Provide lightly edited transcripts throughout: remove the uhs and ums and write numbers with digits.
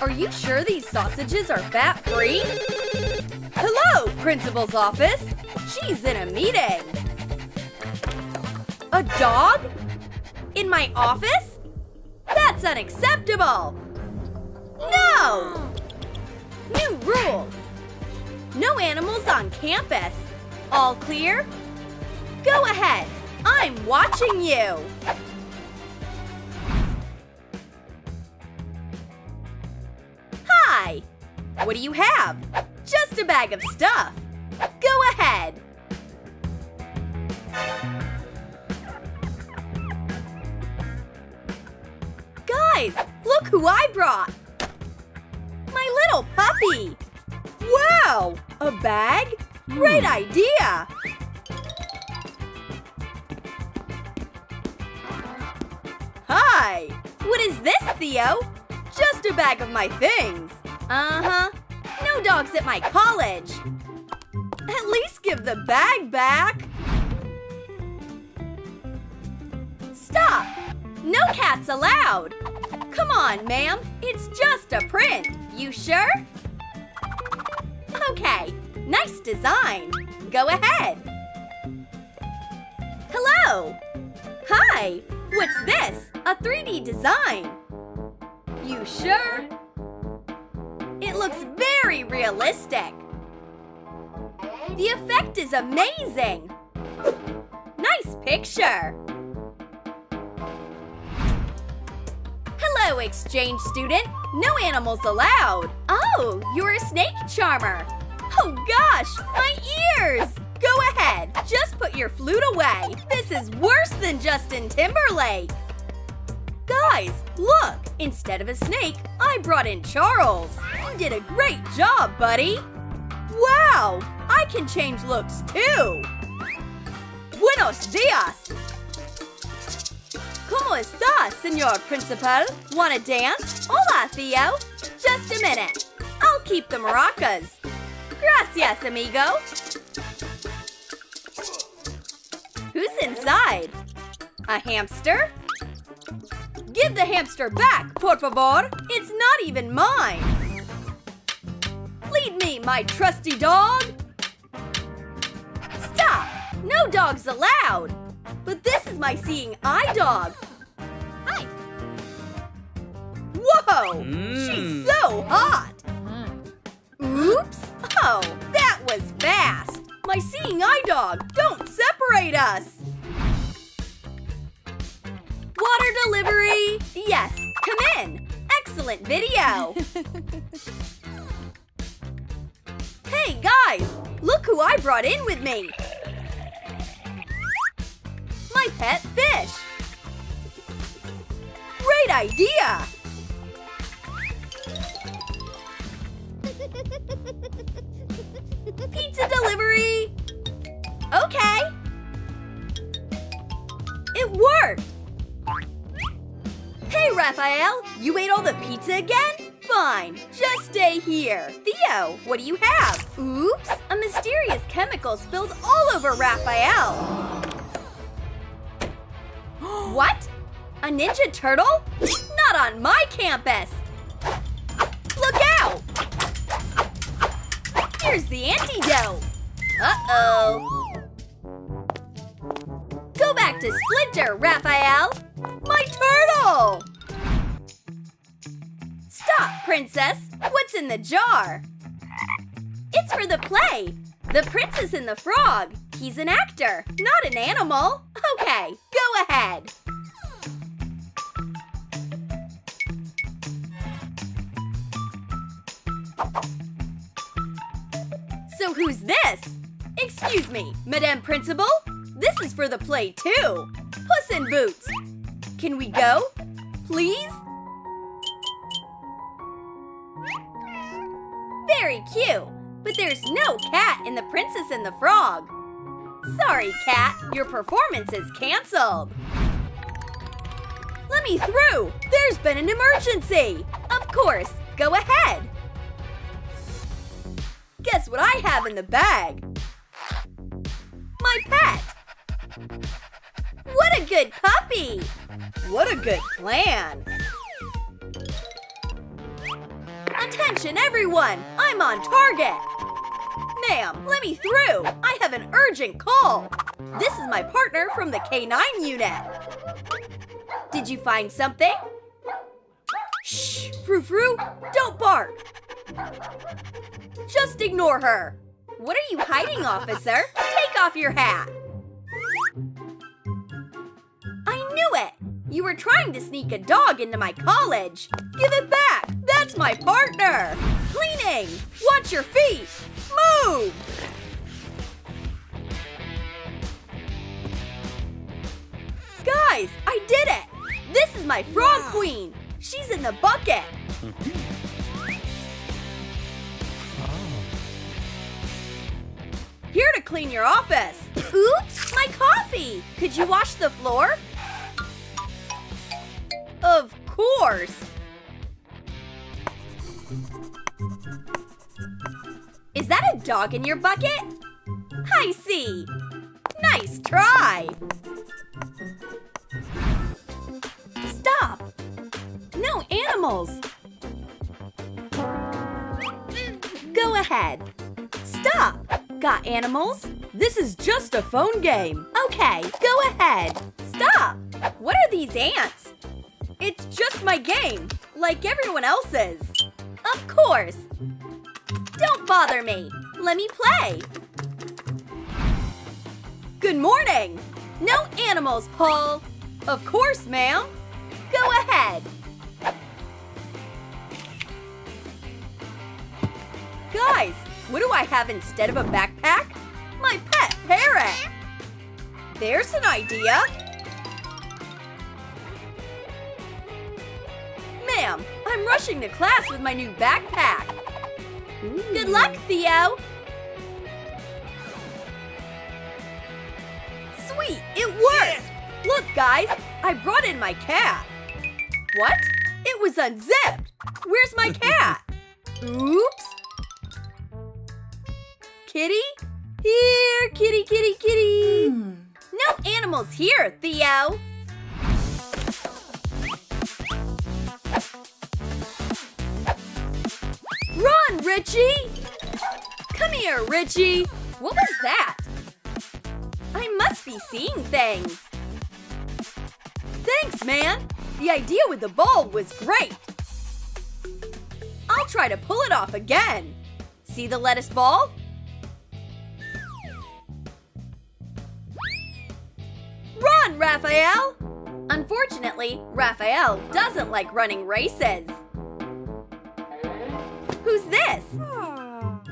Are you sure these sausages are fat-free? Hello, principal's office. She's in a meeting. A dog? In my office? That's unacceptable. No! New rule. No animals on campus. All clear? Go ahead. I'm watching you. Hi. What do you have? Just a bag of stuff. Go ahead. Guys, look who I brought. My little puppy. Wow, a bag? Great idea. Hi. What is this, Theo? Just a bag of my things. Uh-huh. No dogs at my college. At least give the bag back. Stop! No cats allowed. Come on, ma'am. It's just a print. You sure? Okay. Nice design. Go ahead. Hello. Hi. What's this? A 3D design. You sure? It looks very realistic. The effect is amazing. Nice picture. Hello, exchange student. No animals allowed. Oh, you're a snake charmer. Oh gosh, my ears! Go ahead, just put your flute away. This is worse than Justin Timberlake. Guys, look! Instead of a snake, I brought in Charles. You did a great job, buddy. Wow, I can change looks too. Buenos días. ¿Cómo está, señor principal? Wanna dance? Hola, Theo. Just a minute. I'll keep the maracas. Gracias, amigo. Who's inside? A hamster? Give the hamster back, por favor. It's not even mine. Lead me, my trusty dog. Stop! No dogs allowed. But this is my seeing eye dog. Hi. Whoa! She's so hot. Oops! Oh, that was fast. My seeing eye dog, don't separate us. Water delivery. Yes, come in. Excellent video. Hey guys, look who I brought in with me. My pet fish. Great idea. Pizza delivery. Okay. It worked. Hey, Raphael, you ate all the pizza again? Fine, just stay here. Theo, what do you have? Oops, a mysterious chemical spilled all over Raphael. What? A Ninja Turtle? Not on my campus! Look out! Here's the antidote. Uh-oh. Go back to Splinter, Raphael. My turtle! Stop, princess. What's in the jar? It's for the play. The Princess and the Frog. He's an actor, not an animal. Okay, go ahead. So who's this? Excuse me, Madame Principal? This is for the play too. Puss in Boots. Can we go? Please? Very cute, but there's no cat in The Princess and the Frog. Sorry, cat, your performance is canceled. Let me through. There's been an emergency. Of course, go ahead. Guess what I have in the bag? My pet. What a good puppy. What a good plan. Attention, everyone! I'm on target! Ma'am, let me through! I have an urgent call! This is my partner from the K9 unit! Did you find something? Shh! Frou-frou, don't bark! Just ignore her! What are you hiding, officer? Take off your hat! I knew it! You were trying to sneak a dog into my college! Give it back! That's my partner! Cleaning! Watch your feet! Move! Guys, I did it! This is my frog queen! She's in the bucket! Here to clean your office! Oops! My coffee! Could you wash the floor? Of course! Is that a dog in your bucket? I see! Nice try! Stop! No animals! Go ahead! Stop! Got animals? This is just a phone game. Okay, go ahead. Stop! What are these ants? It's just my game, like everyone else's. Of course. Don't bother me. Let me play. Good morning. No animals, Paul. Of course, ma'am. Go ahead. Guys, what do I have instead of a backpack? My pet parrot! There's an idea! Ma'am, I'm rushing to class with my new backpack! Ooh. Good luck, Theo! Sweet, it worked! Look, guys, I brought in my cat! What? It was unzipped! Where's my cat? Oops! Kitty? Here, kitty, kitty, kitty! No animals here, Theo! Run, Richie! Come here, Richie! What was that? I must be seeing things! Thanks, man! The idea with the bulb was great! I'll try to pull it off again! See the lettuce ball? Run, Raphael! Unfortunately, Raphael doesn't like running races. Who's this? Run,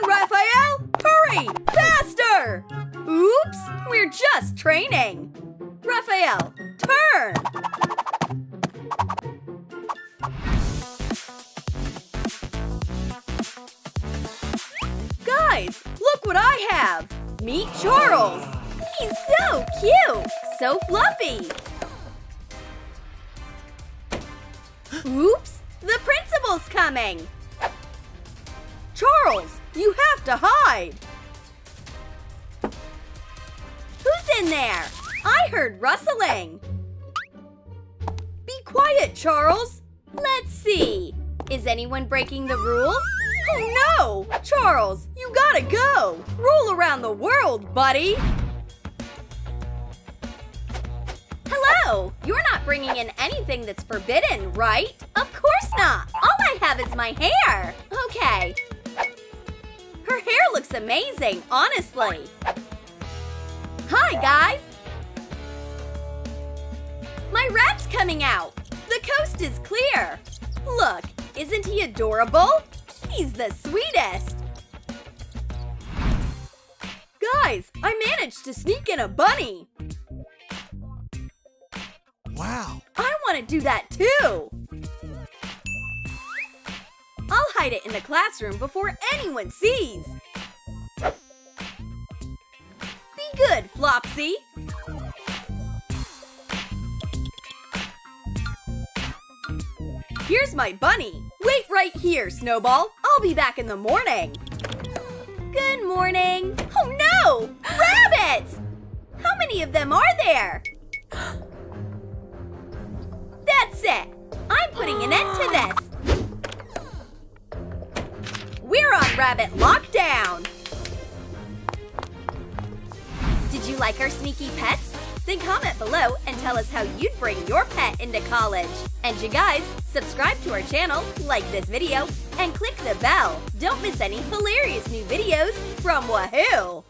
Raphael! Hurry! Faster! Oops! We're just training. Raphael, turn! Guys, look what I have! Meet Charles! He's so cute! So fluffy! Oops! The principal's coming! Charles, you have to hide! Who's in there? I heard rustling! Be quiet, Charles! Let's see. Is anyone breaking the rules? Oh no! Charles, you gotta go! Roll around the world, buddy! Hello! You're not bringing in anything that's forbidden, right? Of course not! All I have is my hair! Okay. Her hair looks amazing, honestly. Hi, guys! My rat's coming out! The coast is clear! Look, isn't he adorable? He's the sweetest! Guys, I managed to sneak in a bunny! Wow! I want to do that too! I'll hide it in the classroom before anyone sees! Be good, Flopsy! Here's my bunny! Wait right here, Snowball! I'll be back in the morning! Good morning! Oh no! Rabbits! How many of them are there? That's it! I'm putting an end to this! Rabbit lockdown! Did you like our sneaky pets? Then comment below and tell us how you'd bring your pet into college. And you guys, subscribe to our channel, like this video, and click the bell. Don't miss any hilarious new videos from Wahoo!